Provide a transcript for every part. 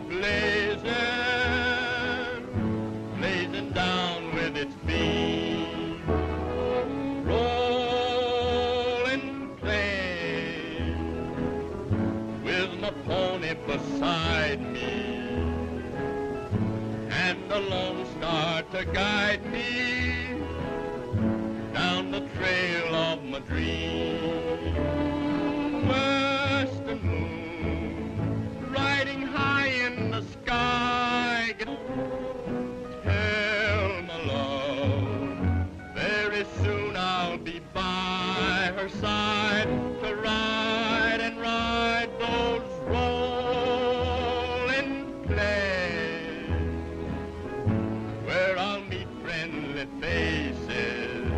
blazing, blazing down with its beam, rolling plain, with my pony beside me, and the Lone Star to guide me down the trail of my dream. Western moon, riding high in the sky, tell my love, very soon I'll be by her side to ride and ride those rolling plains, where I'll meet friendly faces,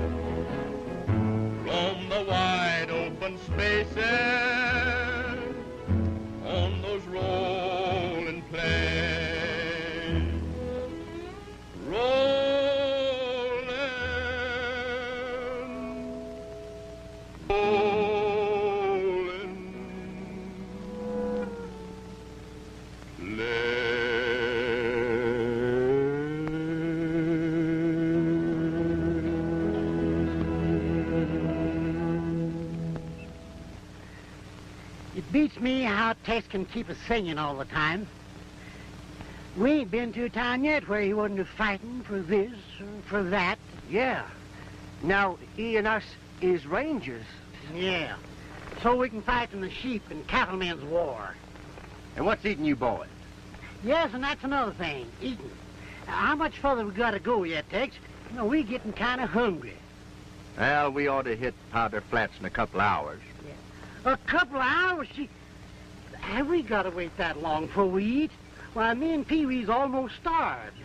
roam the wide open spaces on those rolling plains. Rolling, rolling plains. It beats me how Tex can keep us singing all the time. We ain't been to a town yet where he wasn't fighting for this or for that. Yeah. Now, he and us is rangers. Yeah. So we can fight in the sheep and cattlemen's war. And what's eating you boys? Yes, and that's another thing, eating. Now, how much further we got to go yet, Tex? You know, we're getting kind of hungry. Well, we ought to hit Powder Flats in a couple hours. A couple of hours? Have we got to wait that long before we eat? Why, me and Pee-wee's almost starved.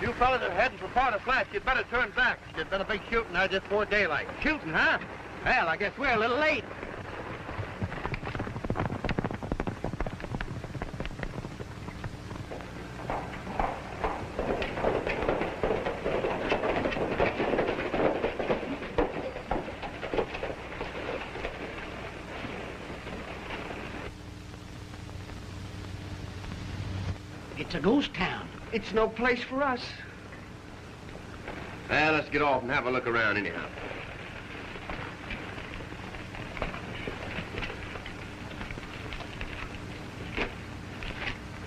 You fellas are heading for Powder Flats. You'd better turn back. There's been a big shooting there just before daylight. Shooting, huh? Well, I guess we're a little late. It's a ghost town. It's no place for us. Well, let's get off and have a look around anyhow.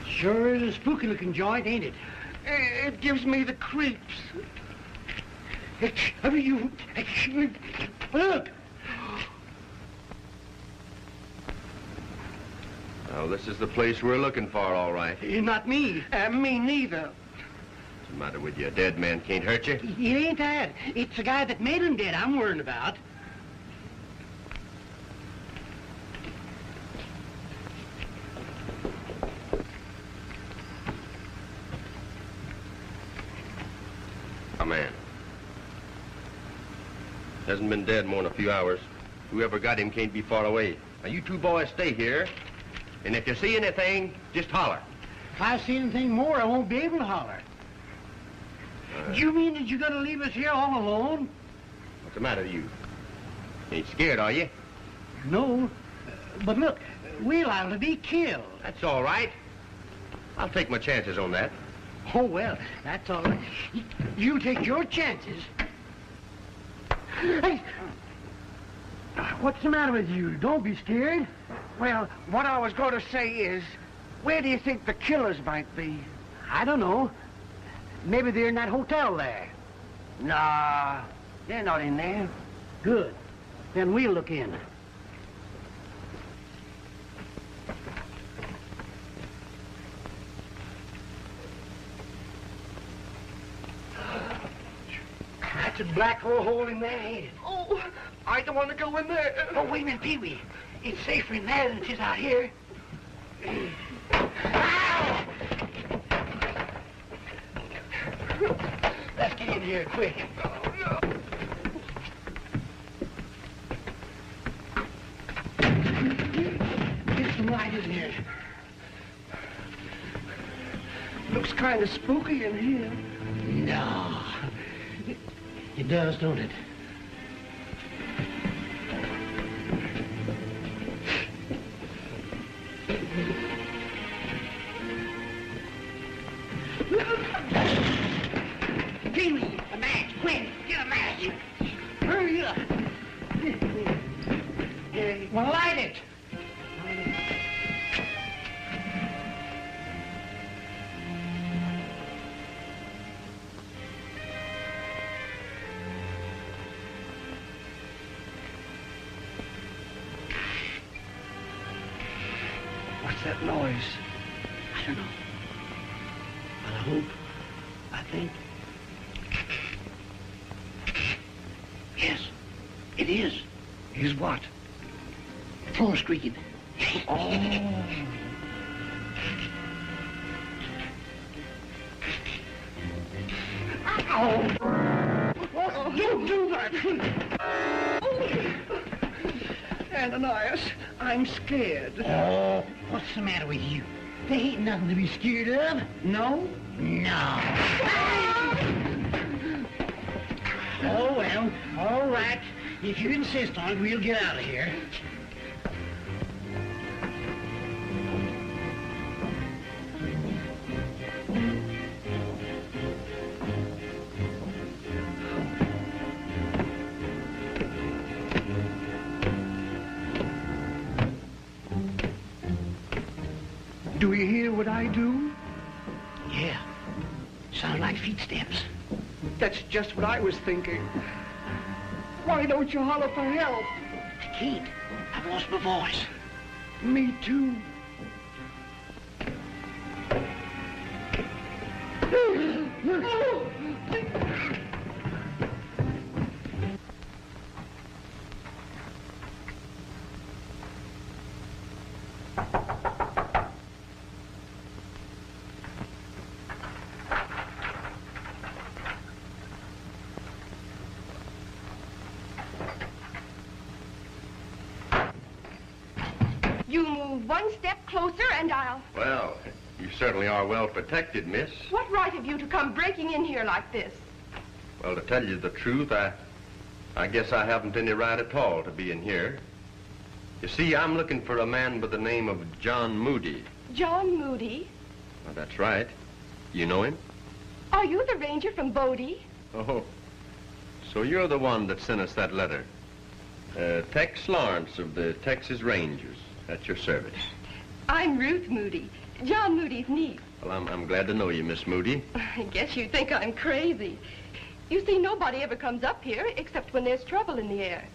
Sure is a spooky-looking joint, ain't it? It gives me the creeps. Look! Well, this is the place we're looking for, all right. Not me. Me neither. What's the matter with you? A dead man can't hurt you? It ain't that. It's the guy that made him dead I'm worrying about. A man. Hasn't been dead more than a few hours. Whoever got him can't be far away. Now, you two boys stay here, and if you see anything, just holler. If I see anything more, I won't be able to holler. Do you mean that you're going to leave us here all alone? What's the matter with you? Ain't scared, are you? No. But look, we're liable to be killed. That's all right. I'll take my chances on that. Oh, well, that's all right. You take your chances. Hey! What's the matter with you? Don't be scared. Well, what I was going to say is, where do you think the killers might be? I don't know. Maybe they're in that hotel there. Nah, they're not in there. Good. Then we'll look in. That's a black hole in there, ain't it? Oh, I don't want to go in there. Oh, wait a minute, Pee-wee. It's safer in there than it is out here. Ow! Let's get in here quick. Get some light in here. Looks kind of spooky in here. No. It does, don't it? Light it! What's that noise? I don't know. But I hope, I think. Yes, it is. Is what? The floor squeaking. Oh. Oh, don't do that. Ananias, I'm scared. Oh, what's the matter with you? There ain't nothing to be scared of. No? No. Oh, well, all right. If you insist on it, we'll get out of here. Do you hear what I do? Yeah. Sound like footsteps. That's just what I was thinking. Why don't you holler for help? I can't. I've lost my voice. Me too. You move one step closer and I'll... Well, you certainly are well protected, miss. What right have you to come breaking in here like this? Well, to tell you the truth, I guess I haven't any right at all to be in here. You see, I'm looking for a man by the name of John Moody. John Moody? Well, that's right. You know him? Are you the ranger from Bodie? Oh, so you're the one that sent us that letter. Tex Lawrence of the Texas Rangers. At your service. I'm Ruth Moody, John Moody's niece. Well, I'm glad to know you, Miss Moody. I guess you think I'm crazy. You see, nobody ever comes up here except when there's trouble in the air.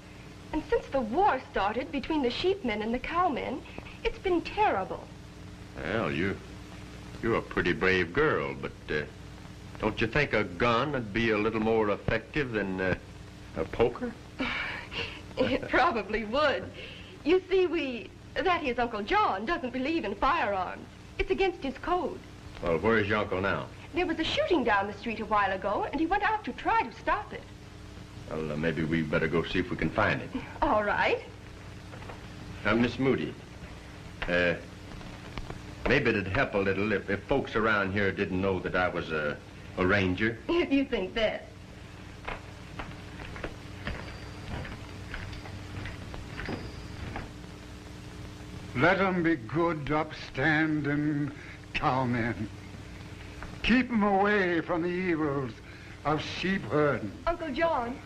And since the war started between the sheepmen and the cowmen, it's been terrible. Well, you're a pretty brave girl, but don't you think a gun would be a little more effective than a poker? It probably would. You see, that is, Uncle John doesn't believe in firearms. It's against his code. Well, where's your uncle now? There was a shooting down the street a while ago, and he went out to try to stop it. Well, maybe we better go see if we can find it. All right. Now, Miss Moody, maybe it'd help a little if folks around here didn't know that I was a ranger. If you think that. Let 'em be good, upstanding cowmen. Keep 'em away from the evils of sheep herding. Uncle John,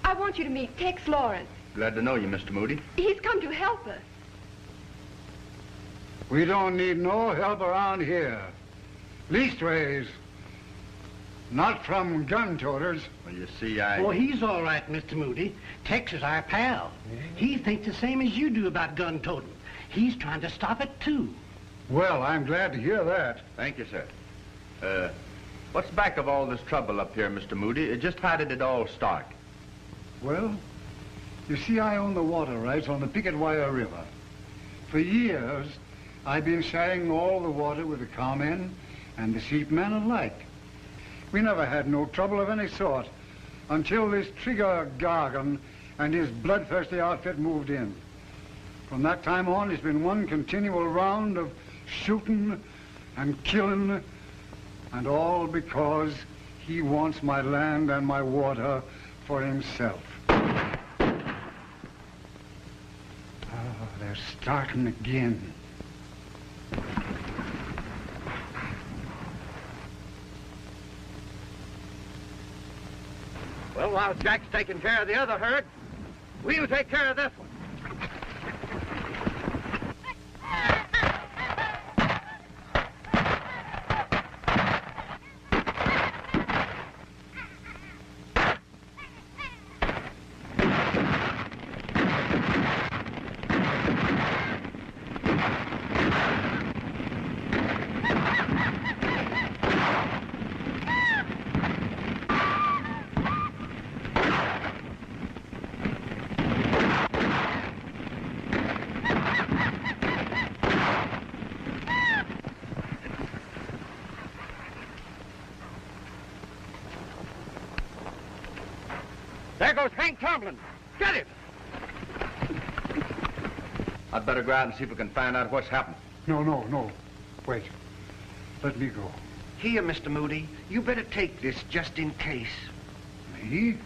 I want you to meet Tex Lawrence. Glad to know you, Mr. Moody. He's come to help us. We don't need no help around here. Leastways, not from gun toters. Well, you see, Oh, he's all right, Mr. Moody. Tex is our pal. He thinks the same as you do about gun toting. He's trying to stop it, too. Well, I'm glad to hear that. Thank you, sir. What's back of all this trouble up here, Mr. Moody? Just how did it all start? Well, you see, I own the water rights on the Picket Wire River. For years, I've been sharing all the water with the cowmen and the sheepmen alike. We never had no trouble of any sort until this Trigger Gargan and his bloodthirsty outfit moved in. From that time on, it's been one continual round of shooting and killing, and all because he wants my land and my water for himself. Oh, they're starting again. Well, while Jack's taking care of the other herd, we'll take care of this one. There goes Hank Tomlin. Get him! I'd better go out and see if we can find out what's happened. No. Wait. Let me go. Here, Mr. Moody. You better take this just in case. Me?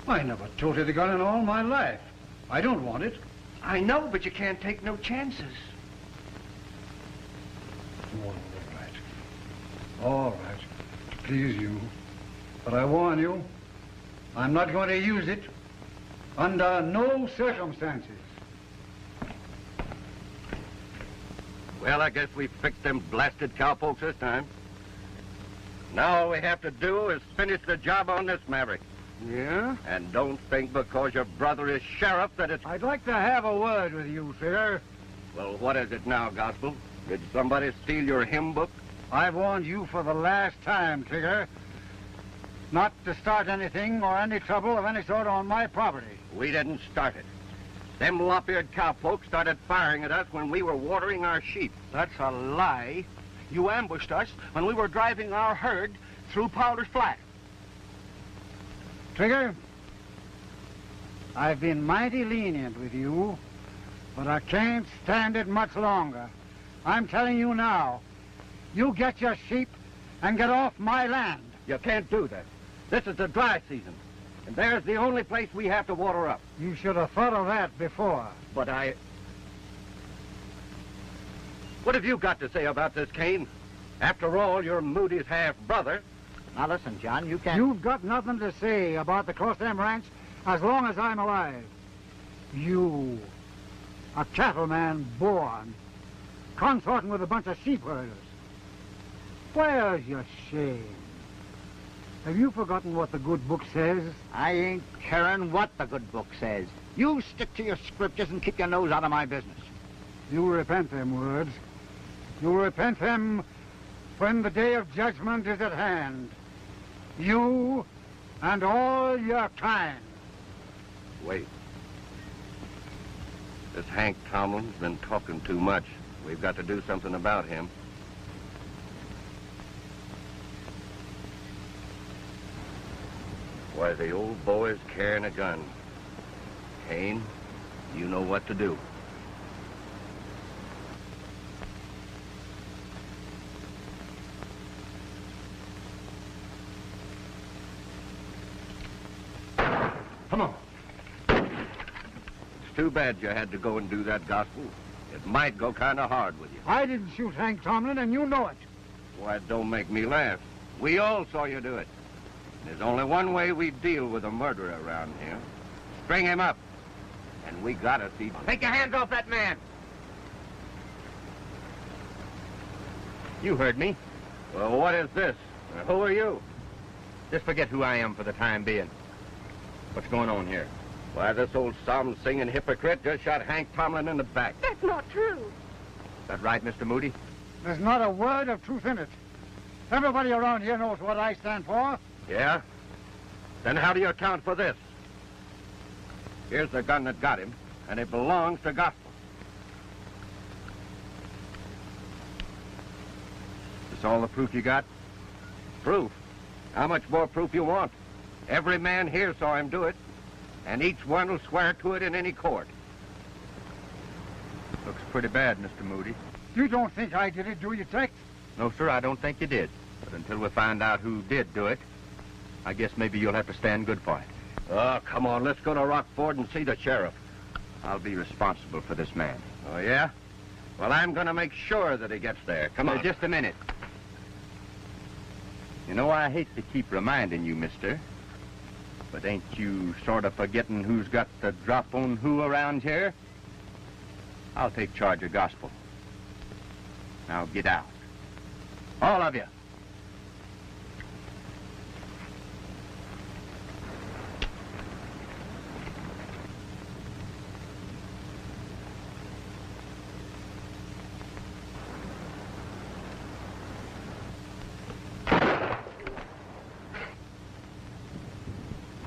I never toted a gun in all my life. I don't want it. I know, but you can't take no chances. All right. To please you. But I warn you, I'm not going to use it under no circumstances. Well, I guess we fixed them blasted cowpokes this time. Now all we have to do is finish the job on this maverick. Yeah? And don't think because your brother is sheriff that it's... I'd like to have a word with you, Figger. Well, what is it now, Gospel? Did somebody steal your hymn book? I've warned you for the last time, Figger, not to start anything or any trouble of any sort on my property. We didn't start it. Them lop-eared cowpokes started firing at us when we were watering our sheep. That's a lie. You ambushed us when we were driving our herd through Powder's Flat. Trigger, I've been mighty lenient with you, but I can't stand it much longer. I'm telling you now, you get your sheep and get off my land. You can't do that. This is the dry season, and there's the only place we have to water up. You should have thought of that before. But What have you got to say about this, Kane? After all, you're Moody's half-brother. Now listen, John, you can't... You've got nothing to say about the Crossdam Ranch as long as I'm alive. You, a cattleman born, consorting with a bunch of sheep herders. Where's your shame? Have you forgotten what the good book says? I ain't caring what the good book says. You stick to your scriptures and keep your nose out of my business. You'll repent them words. You'll repent them when the day of judgment is at hand. You and all your kind. Wait. This Hank Tomlin's been talking too much. We've got to do something about him. Why, the old boy's carrying a gun. Kane, you know what to do. Come on. It's too bad you had to go and do that, Gospel. It might go kind of hard with you. I didn't shoot Hank Tomlin, and you know it. Why, don't make me laugh. We all saw you do it. There's only one way we deal with a murderer around here. String him up. And we gotta see... Take your hands off that man! You heard me. Well, what is this? Who are you? Just forget who I am for the time being. What's going on here? Why, this old psalm-singing hypocrite just shot Hank Tomlin in the back. That's not true. Is that right, Mr. Moody? There's not a word of truth in it. Everybody around here knows what I stand for. Yeah? Then how do you account for this? Here's the gun that got him, and it belongs to Gospel. Is all the proof you got? Proof? How much more proof you want? Every man here saw him do it, and each one will swear to it in any court. Looks pretty bad, Mr. Moody. You don't think I did it, do you, Tex? No, sir, I don't think you did. But until we find out who did do it, I guess maybe you'll have to stand good for it. Oh, come on, let's go to Rockford and see the sheriff. I'll be responsible for this man. Oh, yeah? Well, I'm going to make sure that he gets there. Come on. Just a minute. You know, I hate to keep reminding you, mister, but ain't you sort of forgetting who's got the drop on who around here? I'll take charge of Gospel. Now get out. All of you.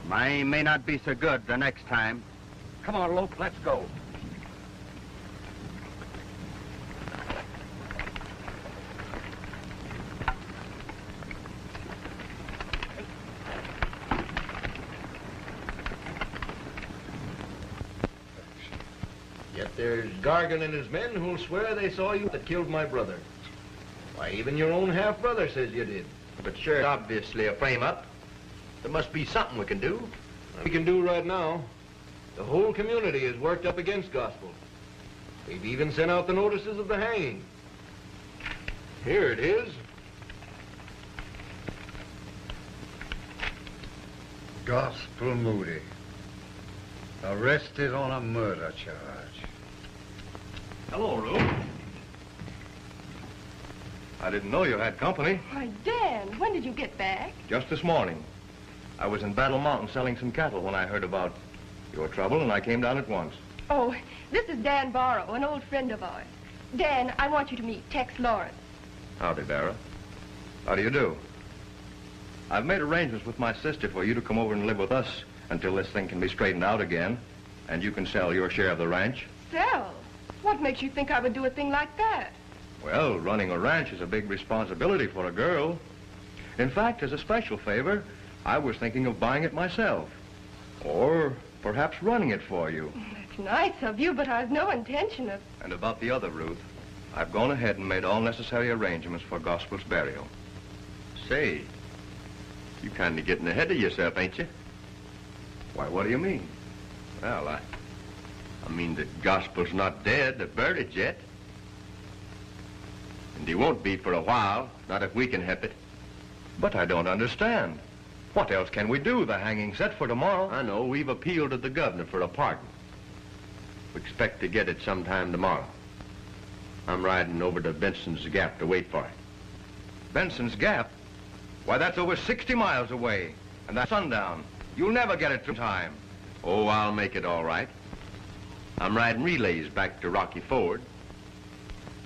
My aim may not be so good the next time. Come on, Lope, let's go. there's Gargan and his men who'll swear they saw you that killed my brother. Why, even your own half-brother says you did. But sure, it's obviously a frame-up. There must be something we can do. We can do right now. The whole community is worked up against Gospel. They've even sent out the notices of the hanging. Here it is. Gospel Moody. Arrested on a murder charge. Hello, Ruth. I didn't know you had company. Why, Dan, when did you get back? Just this morning. I was in Battle Mountain selling some cattle when I heard about your trouble, and I came down at once. Oh, this is Dan Barrow, an old friend of ours. Dan, I want you to meet Tex Lawrence. Howdy, Barra. How do you do? I've made arrangements with my sister for you to come over and live with us until this thing can be straightened out again, and you can sell your share of the ranch. Sell? What makes you think I would do a thing like that? Well, running a ranch is a big responsibility for a girl. In fact, as a special favor, I was thinking of buying it myself. Or perhaps running it for you. That's nice of you, but I've no intention of... And about the other, Ruth, I've gone ahead and made all necessary arrangements for Gospel's burial. Say, you kind of getting ahead of yourself, ain't you? Why, what do you mean? Well, I mean that Gospel's not dead or buried yet. And he won't be for a while, not if we can help it. But I don't understand. What else can we do? The hanging's set for tomorrow. I know. We've appealed to the governor for a pardon. We expect to get it sometime tomorrow. I'm riding over to Benson's Gap to wait for it. Benson's Gap? Why, that's over 60 miles away. And that's sundown. You'll never get it in time. Oh, I'll make it all right. I'm riding relays back to Rocky Ford.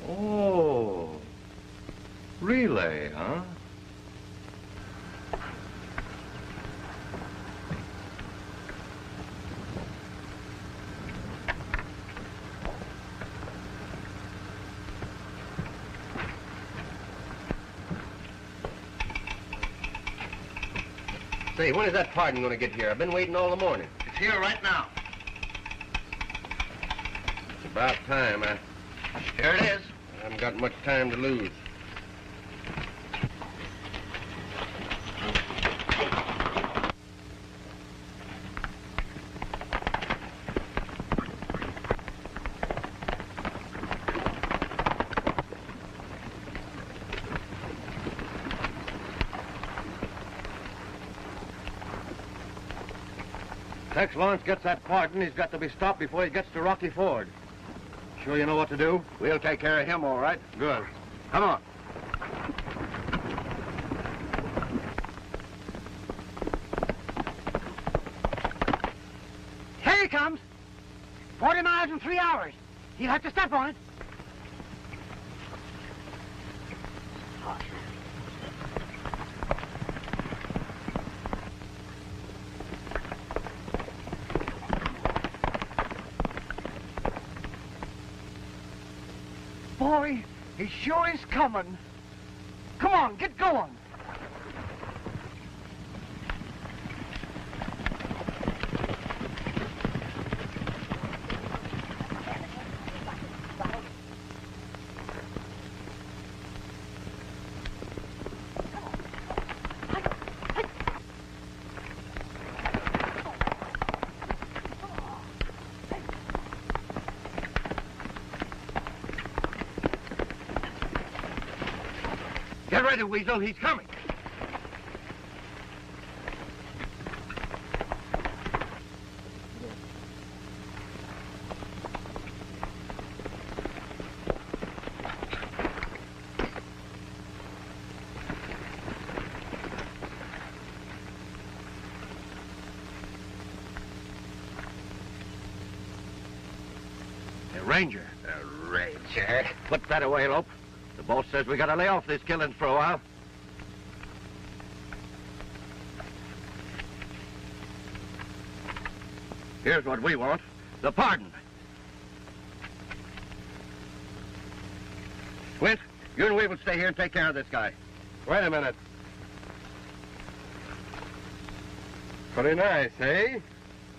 Oh, relay, huh? Say, when is that pardon going to get here? I've been waiting all the morning. It's here right now. It's about time. Here it is. I haven't got much time to lose. Tex Lawrence gets that pardon, he's got to be stopped before he gets to Rocky Ford. Sure you know what to do? We'll take care of him, all right. Good. Come on. Here he comes. 40 miles in 3 hours. He'll have to step on it. Boy, he sure is coming. Come on, get going. Get ready, Weasel. He's coming. The Ranger. The Ranger? Put that away, Lope. The boss says we gotta lay off these killings for a while. Here's what we want. The pardon. Quint, you and we will stay here and take care of this guy. Wait a minute. Pretty nice, eh?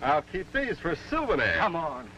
I'll keep these for souvenirs. Come on.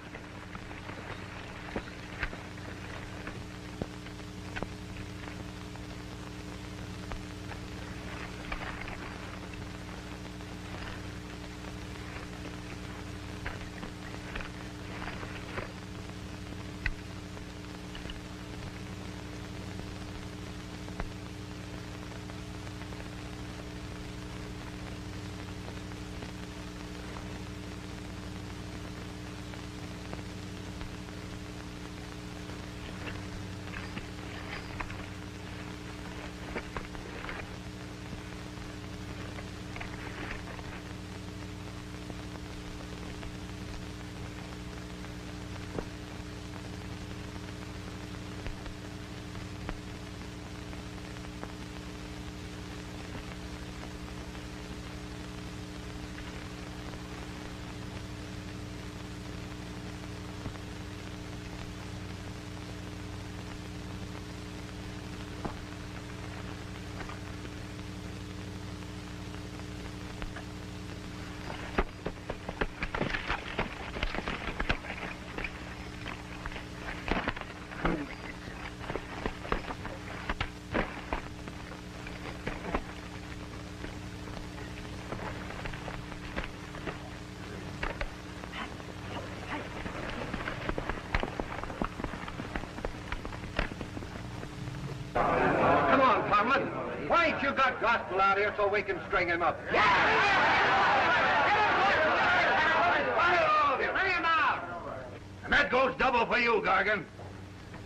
Why ain't you got Gospel out here so we can string him up? Bring him out! And that goes double for you, Gargan.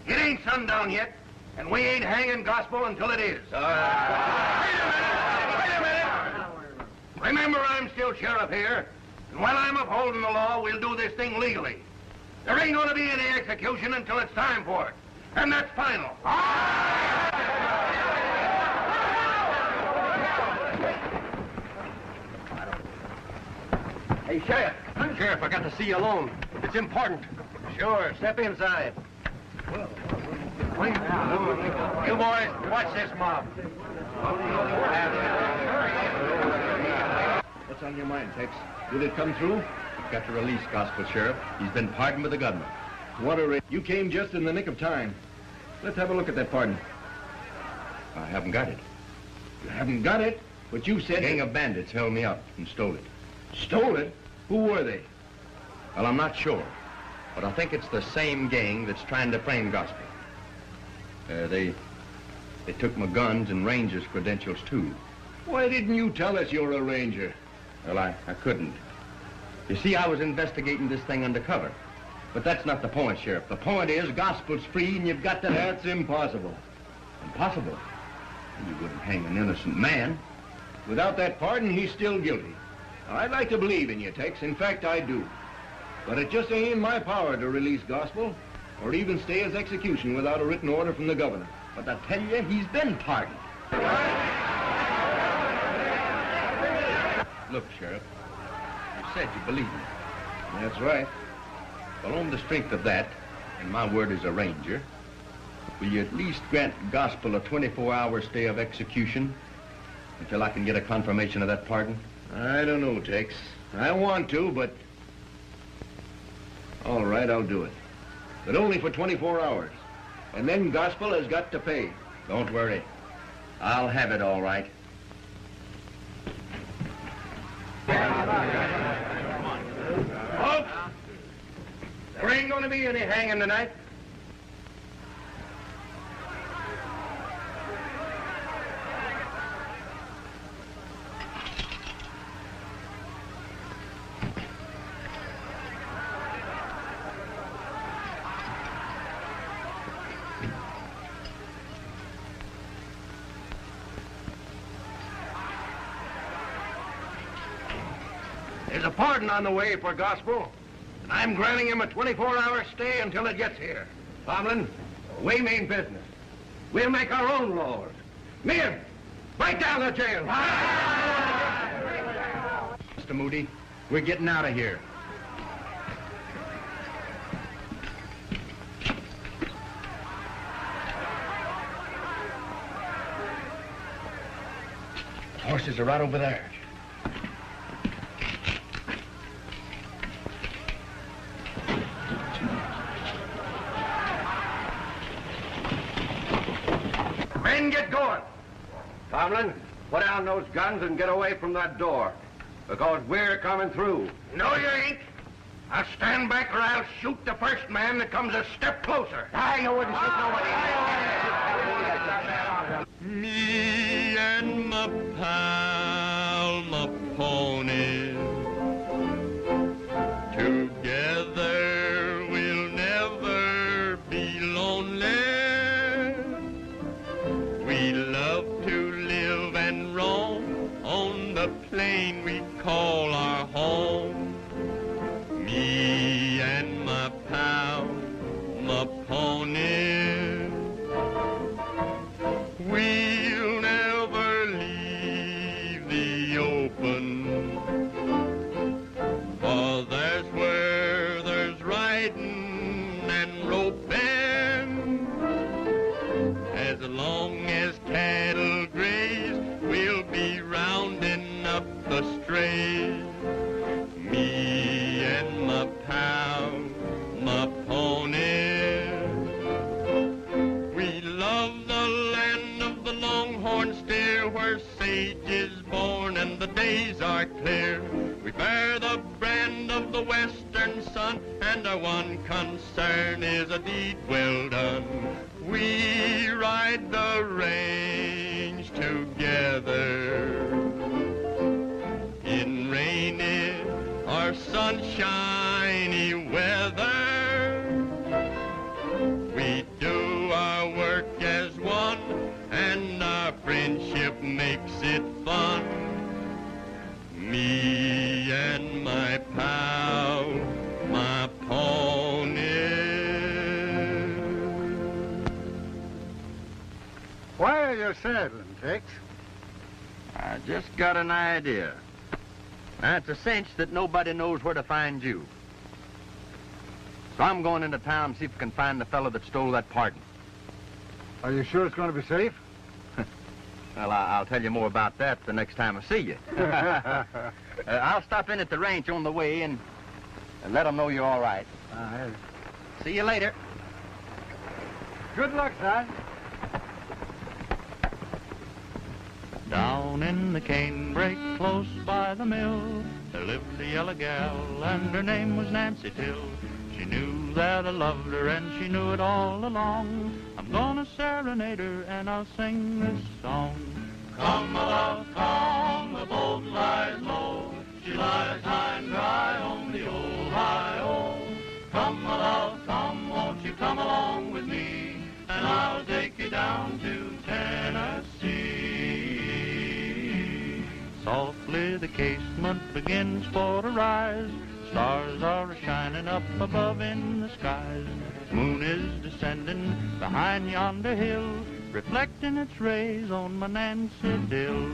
It ain't sundown yet, and we ain't hanging Gospel until it is. Wait a minute! Remember, I'm still sheriff here, and while I'm upholding the law, we'll do this thing legally. There ain't gonna be any execution until it's time for it, and that's final. Hey, Sheriff. Sheriff, I got to see you alone. It's important. Sure, step inside. You boys, watch this mob. What's on your mind, Tex? Did it come through? Got to release Gospel, Sheriff. He's been pardoned by the government. What a You came just in the nick of time. Let's have a look at that pardon. I haven't got it. You haven't got it? But you said... A gang of bandits held me up and stole it. Stole it? Who were they? Well, I'm not sure. But I think it's the same gang that's trying to frame Gospel. They took my guns and ranger's credentials, too. Why didn't you tell us you're a ranger? Well, I couldn't. You see, I was investigating this thing undercover. But that's not the point, Sheriff. The point is, Gospel's free and you've got to... That's impossible. Impossible? You wouldn't hang an innocent man. Without that pardon, he's still guilty. I'd like to believe in you, Tex. In fact, I do. But it just ain't in my power to release Gospel or even stay his execution without a written order from the governor. But I tell you, he's been pardoned. Look, Sheriff, you said you believe me. That's right. Well, on the strength of that, and my word as a ranger, will you at least grant Gospel a 24-hour stay of execution until I can get a confirmation of that pardon? I don't know, Tex. I want to, but... All right, I'll do it. But only for 24 hours. And then Gospel has got to pay. Don't worry. I'll have it all right. Folks, there ain't gonna be any hanging tonight. There's a pardon on the way for Gospel, and I'm granting him a 24-hour stay until it gets here. Tomlin, we mean business. We'll make our own laws. Men, break down the jail. Mr. Moody, we're getting out of here. Horses are right over there. Men, get going. Tomlin, put down those guns and get away from that door, because we're coming through. No, you ain't. I'll stand back or I'll shoot the first man that comes a step closer. I wouldn't shoot nobody. Me and my pal, my pony, together we'll never be lonely. We love to live and roam on the plain we call our home. Me and my pal, my pony, we'll never leave the open, for there's where there's riding and roping. As long as cattle graze, we'll be rounding up the strays. Me and my pal, my pony, we love the land of the longhorn steer, where sage is born and the days are clear. We bear the brand of the western sun, and our one concern is a deed well done. We ride the range together. you're saddling, Tex? I just got an idea. It's a cinch that nobody knows where to find you. So I'm going into town to see if I can find the fellow that stole that pardon. Are you sure it's going to be safe? Well, I'll tell you more about that the next time I see you. I'll stop in at the ranch on the way and let them know you're all right. See you later. Good luck, son. Down in the canebrake close by the mill, there lived a yellow gal, and her name was Nancy Till. She knew that I loved her, and she knew it all along. I'm gonna serenade her, and I'll sing this song. Come, my love, come, the boat lies low. She lies high and dry on the old high-o. Come, my love, come, won't you come along with me, and I'll take you down to Tennessee. Softly the casement begins for to rise. Stars are shining up above in the skies. Moon is descending behind yonder hill, reflecting its rays on my Nancy Dill.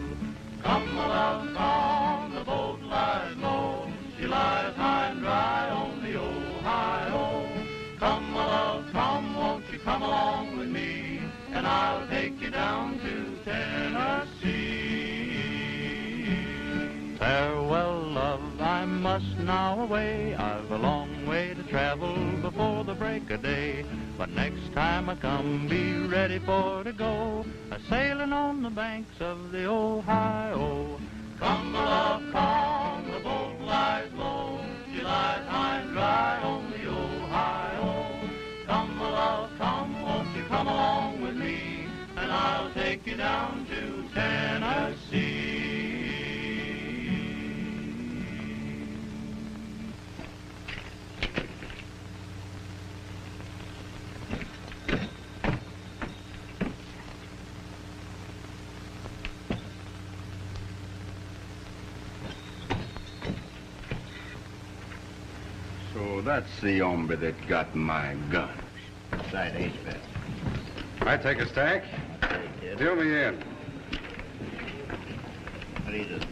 Come, my love, come, the boat lies low. She lies high and dry on the old high-o. Come, my love, come, won't you come along with me, and I'll take you down to Tennessee. Farewell, love, I must now away. I've a long way to travel before the break of day. But next time I come, be ready for to go, a-sailing on the banks of the Ohio. Come, my love, come, the boat lies low. She lies high and dry on the Ohio. Come, my love, come, won't you come along with me, and I'll take you down to Tennessee. So that's the hombre that got my guns. That ain't bad. I take a stack. Fill me in. Read it.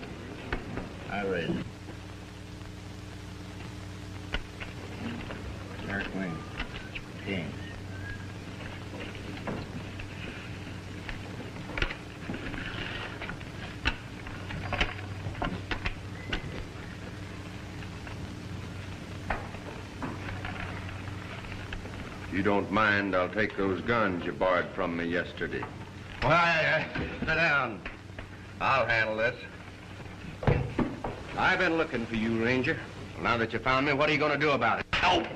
I read it. Dark wing. King. If you don't mind, I'll take those guns you borrowed from me yesterday. Why, sit down. I'll handle this. I've been looking for you, Ranger. Now that you found me, what are you going to do about it? Oh!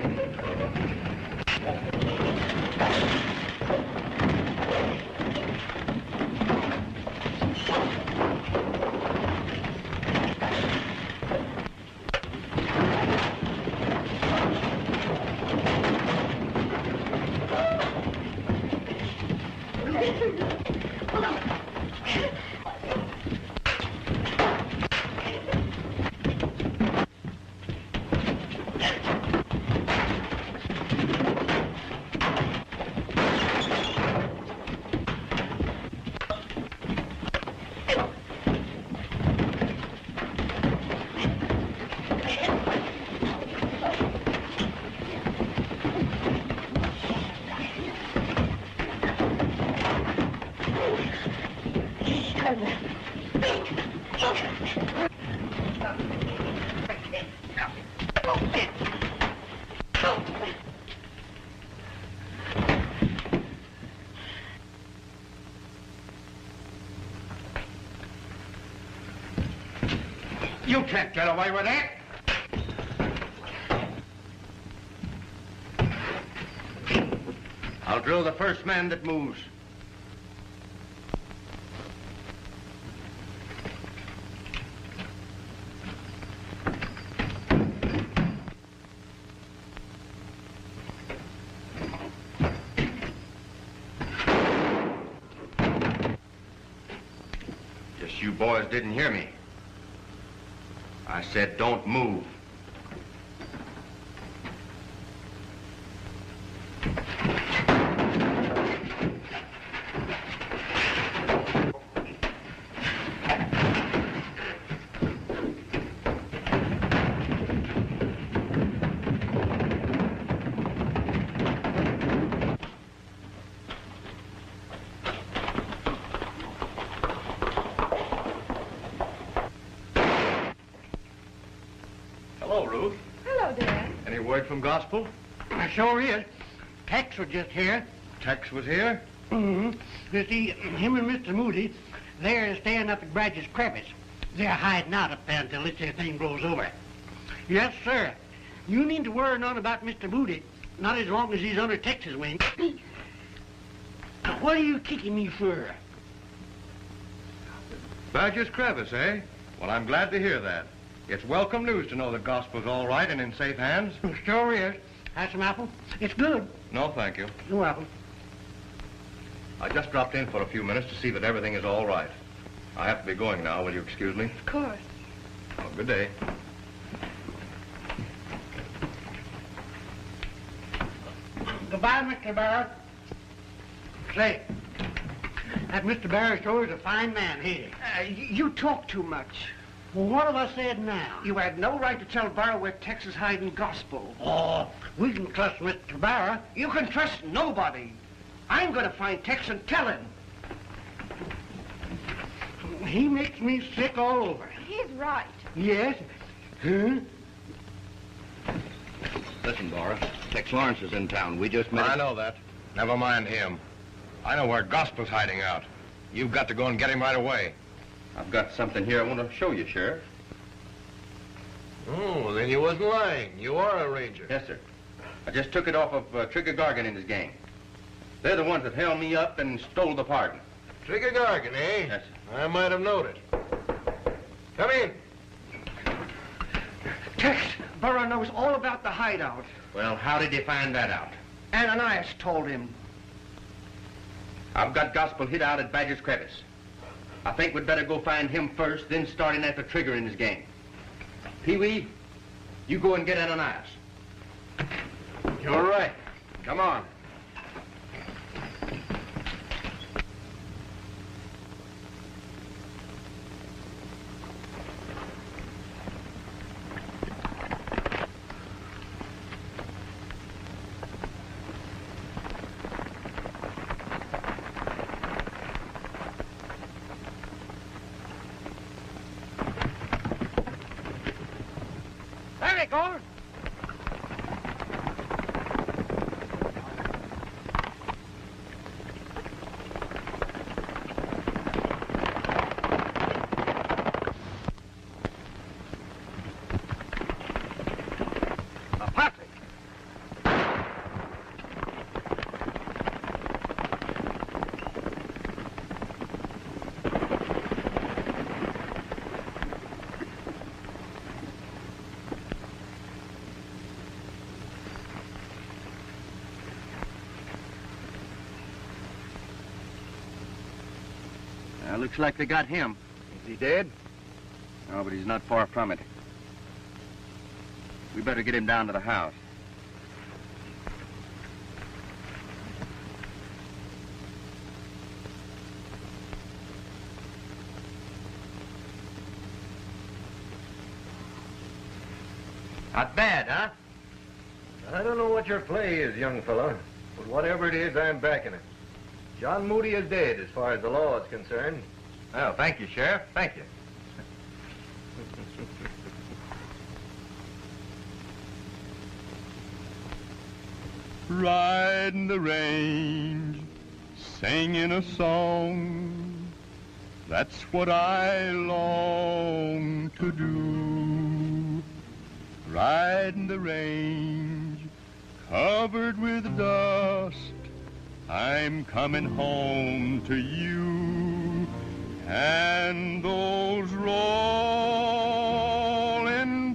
You can't get away with that. I'll drill the first man that moves. Guess you boys didn't hear me. I said don't move. Ruth. Hello, Dan. Any word from Gospel? Sure is. Tex was just here. Tex was here? Mm-hmm. You see, him and Mr. Moody, they're staying up at Bradge's crevice. They're hiding out up there until this here thing blows over. Yes, sir. You need to worry none about Mr. Moody, not as long as he's under Tex's wing. What are you kicking me for? Badger's crevice, eh? Well, I'm glad to hear that. It's welcome news to know that Gospel's all right and in safe hands. Sure is. Have some apple? It's good. No, thank you. You're welcome. I just dropped in for a few minutes to see that everything is all right. I have to be going now. Will you excuse me? Of course. Oh, good day. Goodbye, Mr. Barrett. Say, that Mr. Barrett sure is a fine man, here. You talk too much. Well, what have I said now? You had no right to tell Barrow where Tex is hiding Gospel. Oh, we can trust Mr. Barrett. You can trust nobody. I'm going to find Tex and tell him. He makes me sick all over. He's right. Yes? Huh? Listen, Dora. Tex Lawrence is in town. We just met I him. know that. Never mind him. I know where Gospel's hiding out. You've got to go and get him right away. I've got something here I want to show you, Sheriff. Oh, then you wasn't lying. You are a ranger. Yes, sir. I just took it off of Trigger Gargan and his gang. They're the ones that held me up and stole the pardon. Trigger Gargan, eh? Yes, sir. I might have known it. Come in. Tex, Barrow knows all about the hideout. Well, how did you find that out? Ananias told him. I've got Gospel hid out at Badger's Crevice. I think we'd better go find him first, then start in after Trigger and his gang. Pee-wee, you go and get Ananias. You're right. Come on. There he goes. A posse. Looks like they got him. Is he dead? No, but he's not far from it. We better get him down to the house. Not bad, huh? I don't know what your play is, young fella, but whatever it is, I'm backing it. John Moody is dead as far as the law is concerned. Oh, thank you, Sheriff. Thank you. Riding the range, singing a song, that's what I long to do. Riding the range, covered with dust, I'm coming home to you. And those rolling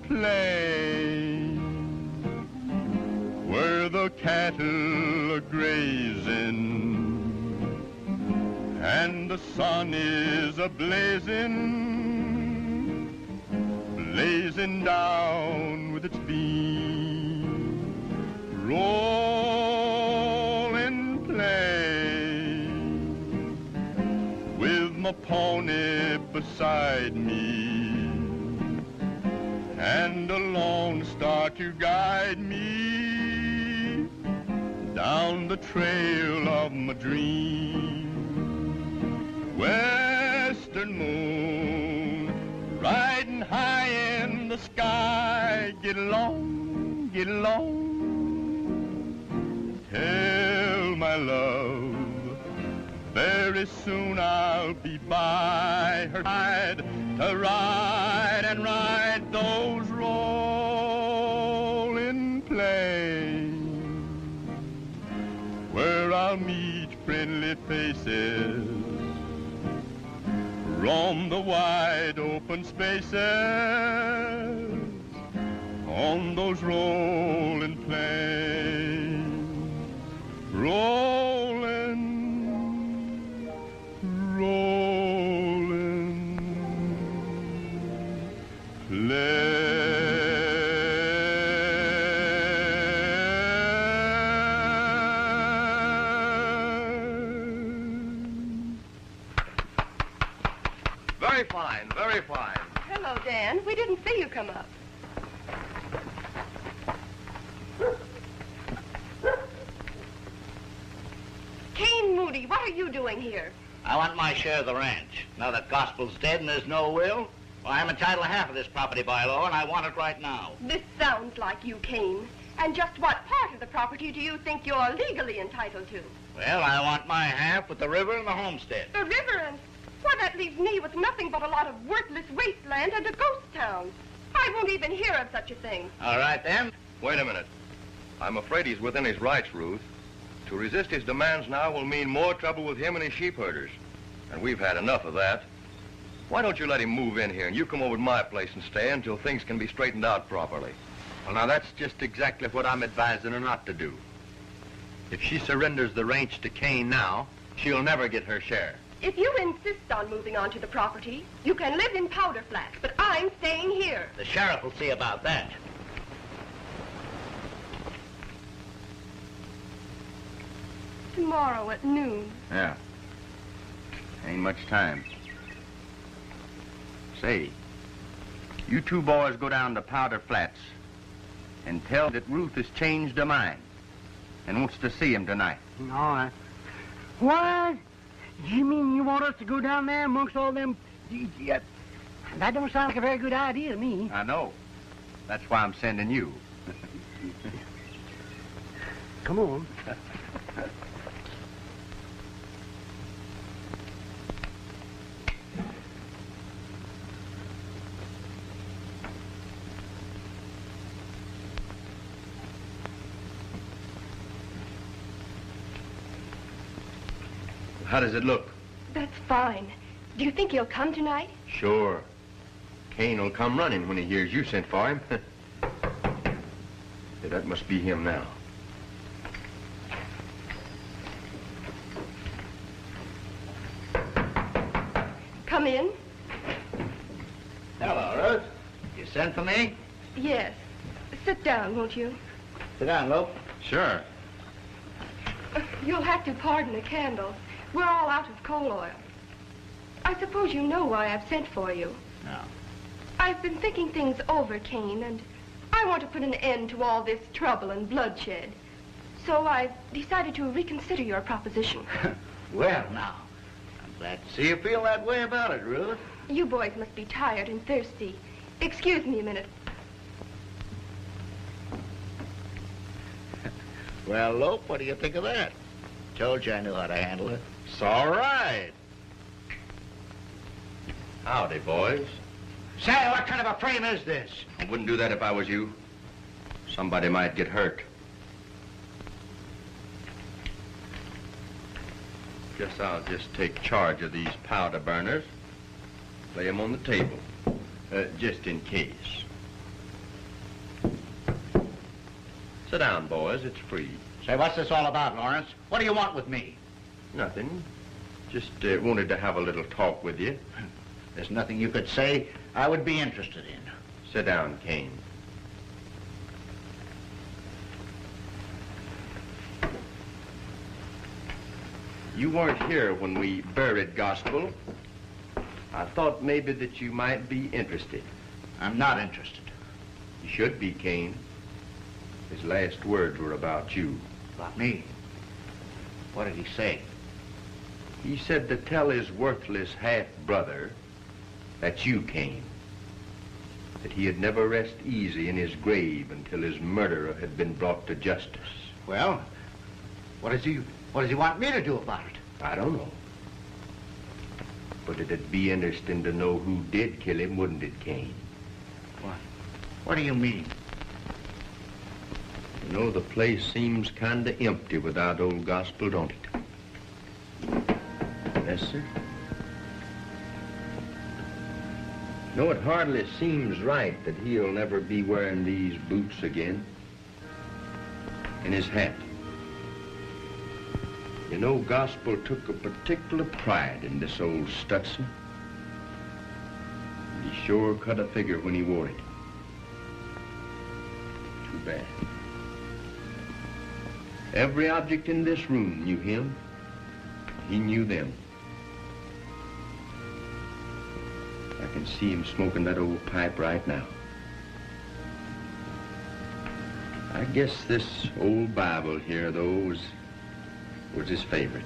plains where the cattle are grazing and the sun is a-blazing, blazing down with its beam. Rolling plains with my pony beside me and a lone star to guide me down the trail of my dream. Western moon riding high in the sky, get along, get along. Tell my love, very soon I'll be by her side to ride and ride those rolling plains, where I'll meet friendly faces, roam the wide open spaces on those rolling plains, rolling, rolling Very fine, very fine. Hello, Dan. We didn't see you come up. Kane Moody, what are you doing here? I want my share of the ranch. Now that Gospel's dead and there's no will, well, I'm entitled to half of this property by law, and I want it right now. This sounds like you, Kane. And just what part of the property do you think you're legally entitled to? Well, I want my half with the river and the homestead. The river and... Well, that leaves me with nothing but a lot of worthless wasteland and a ghost town. I won't even hear of such a thing. All right, then. Wait a minute. I'm afraid he's within his rights, Ruth. To resist his demands now will mean more trouble with him and his sheep herders. And we've had enough of that. Why don't you let him move in here and you come over to my place and stay until things can be straightened out properly? Well, now, that's just exactly what I'm advising her not to do. If she surrenders the ranch to Kane now, she'll never get her share. If you insist on moving onto the property, you can live in Powder Flats, but I'm staying here. The sheriff will see about that. Tomorrow at noon. Yeah. Ain't much time. Say, you two boys go down to Powder Flats and tell that Ruth has changed her mind and wants to see him tonight. No, What? You mean you want us to go down there amongst all them... That don't sound like a very good idea to me. I know. That's why I'm sending you. Come on. How does it look? That's fine. Do you think he'll come tonight? Sure. Kane will come running when he hears you sent for him. Yeah, that must be him now. Come in. Hello, Ruth. You sent for me? Yes. Sit down, won't you? Sit down, Lope. Sure. You'll have to pardon the candle. We're all out of coal oil. I suppose you know why I've sent for you. No. I've been thinking things over, Kane, and I want to put an end to all this trouble and bloodshed. So I've decided to reconsider your proposition. Well, now, I'm glad to see you feel that way about it, Ruth. You boys must be tired and thirsty. Excuse me a minute. Well, Lope, what do you think of that? Told you I knew how to handle it. It's all right. Howdy, boys. Say, what kind of a frame is this? I wouldn't do that if I was you. Somebody might get hurt. Guess I'll just take charge of these powder burners. Lay them on the table, just in case. Sit down, boys. It's free. Say, what's this all about, Lawrence? What do you want with me? Nothing. Just wanted to have a little talk with you. There's nothing you could say I would be interested in. Sit down, Kane. You weren't here when we buried Gospel. I thought maybe that you might be interested. I'm not interested. You should be, Kane. His last words were about you. About me? What did he say? He said to tell his worthless half-brother that you came. that he'd never rest easy in his grave until his murderer had been brought to justice. Well, what does he want me to do about it? I don't know. But it'd be interesting to know who did kill him, wouldn't it, Kane? What do you mean? You know, the place seems kind of empty without old Gospel, don't it? Yes, sir. No, it hardly seems right that he'll never be wearing these boots again. And his hat. You know, Gospel took a particular pride in this old Stutson. He sure cut a figure when he wore it. Too bad. Every object in this room knew him. He knew them. I can see him smoking that old pipe right now. I guess this old Bible here, though, was his favorite.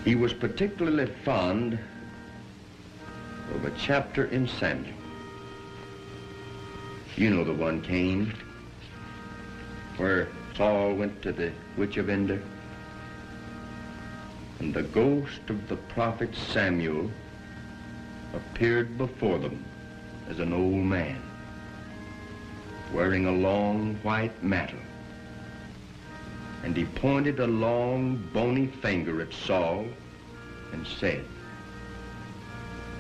He was particularly fond of a chapter in Samuel. You know the one, Cain, where Saul went to the witch of Endor, and the ghost of the prophet Samuel appeared before them as an old man, wearing a long white mantle. And he pointed a long, bony finger at Saul and said,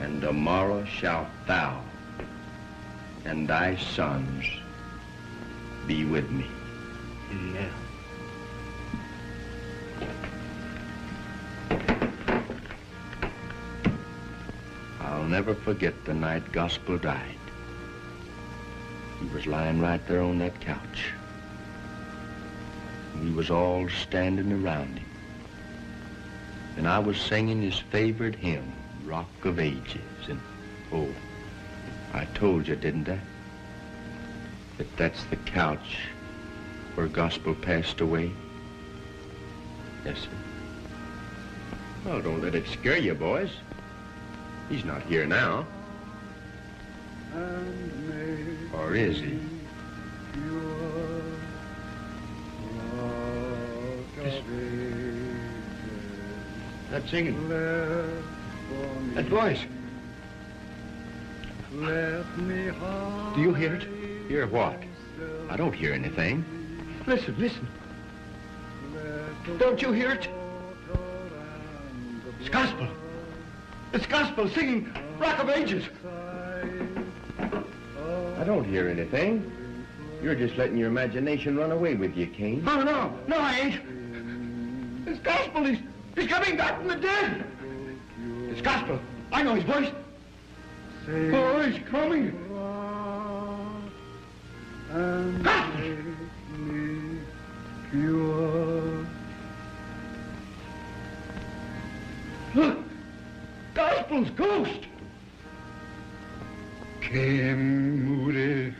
"And tomorrow shalt thou and thy sons be with me." Yeah. I'll never forget the night Gospel died. He was lying right there on that couch. We was all standing around him. And I was singing his favorite hymn, Rock of Ages. And, oh, I told you, didn't I? That that's the couch where Gospel passed away. Yes, sir. Well, don't let it scare you, boys. He's not here now. Or is he? That singing. That voice. Do you hear it? Hear what? I don't hear anything. Listen, listen. Don't you hear it? It's Gospel. It's Gospel singing Rock of Ages. I don't hear anything. You're just letting your imagination run away with you, Cain. Oh, no. No, I ain't. It's Gospel. He's coming back from the dead. It's Gospel. I know his voice. Oh, he's coming. Gospel. Look. Gospel's ghost. Came Moody,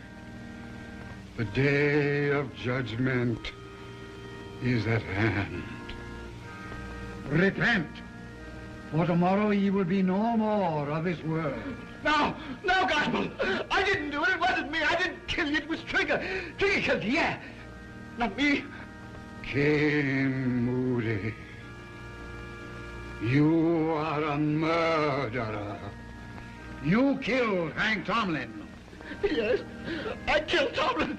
the day of judgment is at hand. Repent, for tomorrow ye will be no more of this world. No, no, Gospel. I didn't do it. It wasn't me. I didn't kill you. It was Trigger. Trigger killed you, yeah. Not me. Cain Moody, you are a murderer. You killed Hank Tomlin. Yes, I killed Tomlin.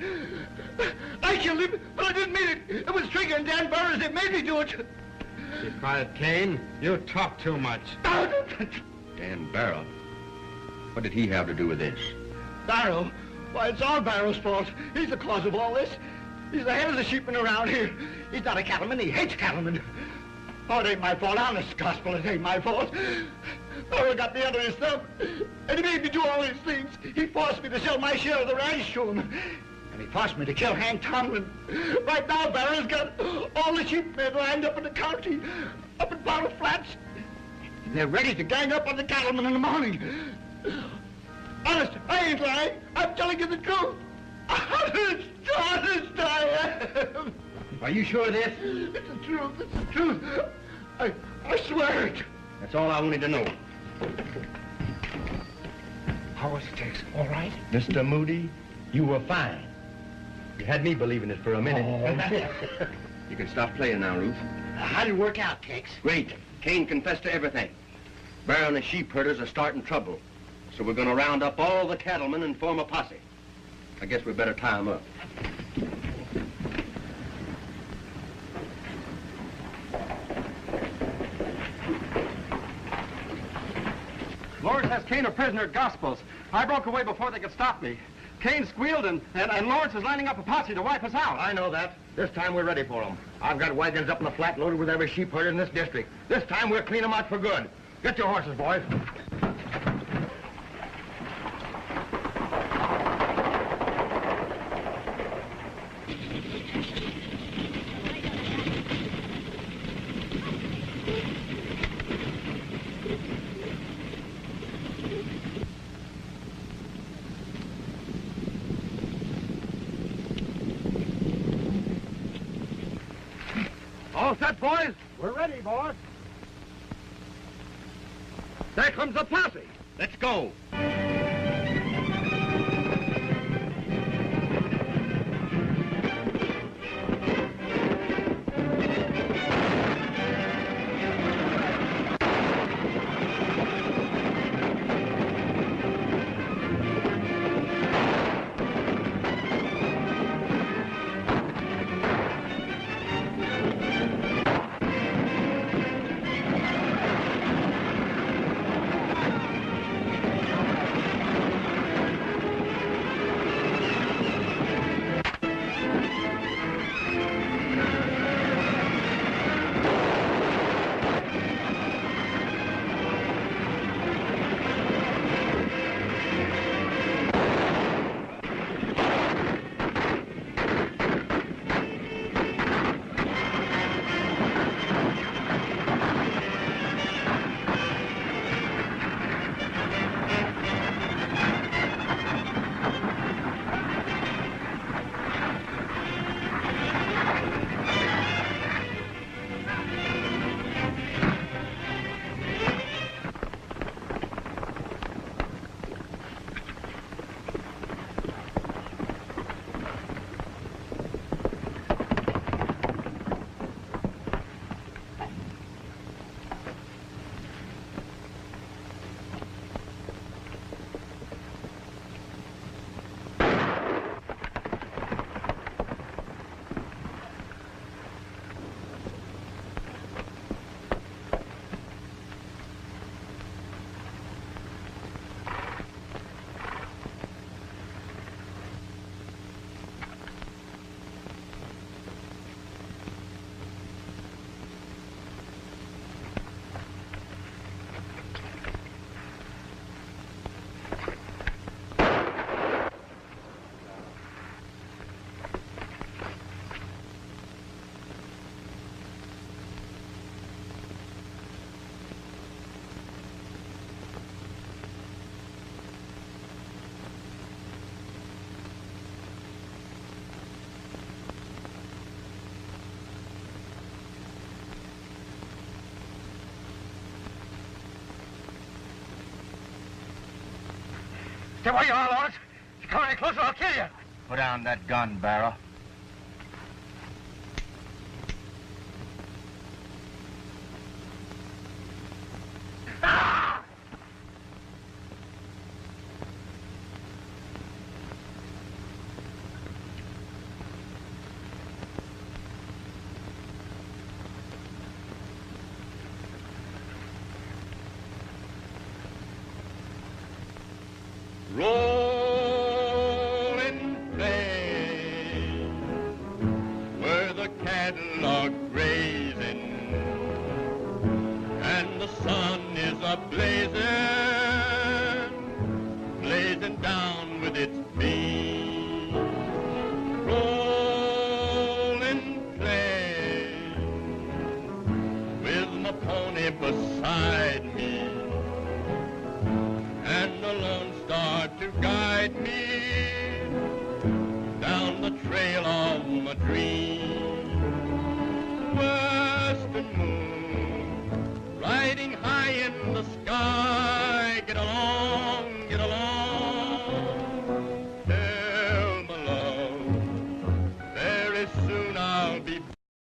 I killed him, but I didn't mean it. It was Trigger and Dan Burris that made me do it. Be quiet, Cain. You talk too much. Dan Barrow? What did he have to do with this? Barrow? Why, it's all Barrow's fault. He's the cause of all this. He's the head of the sheepmen around here. He's not a cattleman. He hates cattlemen. Oh, it ain't my fault. Honest, Gospel, it ain't my fault. Barrow got me under his thumb, and he made me do all these things. He forced me to sell my share of the ranch to him. And he forced me to kill Hank Tomlin. Right now, Barrow's got all the sheepmen lined up in the county, up in Powder Flats. And they're ready to gang up on the cattlemen in the morning. Honest, I ain't lying. I'm telling you the truth. Honest, I am. Are you sure of this? It's the truth. It's the truth. I swear it. That's all I wanted to know. How was it, Tex? All right? Mr. Moody, you were fine. You had me believing it for a minute. Oh. You can stop playing now, Ruth. How did it work out, Tex? Great. Kane confessed to everything. Barrow and the sheep herders are starting trouble. So we're going to round up all the cattlemen and form a posse. I guess we better tie them up. Lawrence has Kane a prisoner at Gospels. I broke away before they could stop me. Kane squealed, and Lawrence is lining up a posse to wipe us out. I know that. This time we're ready for them. I've got wagons up in the flat loaded with every sheep herder in this district. This time we'll clean them out for good. Get your horses, boys. All set, boys? We're ready, boss. There comes the posse. Let's go. Stay where you are, Lawrence. If you come any closer, I'll kill you. Put down that gun, Barrow. Rolling plain where the cattle are grazing and the sun is blazing down with its beam. Rolling plain with my pony beside me and the Lone Star to guide me down the trail of my dream. Western moon riding high in the sky, get along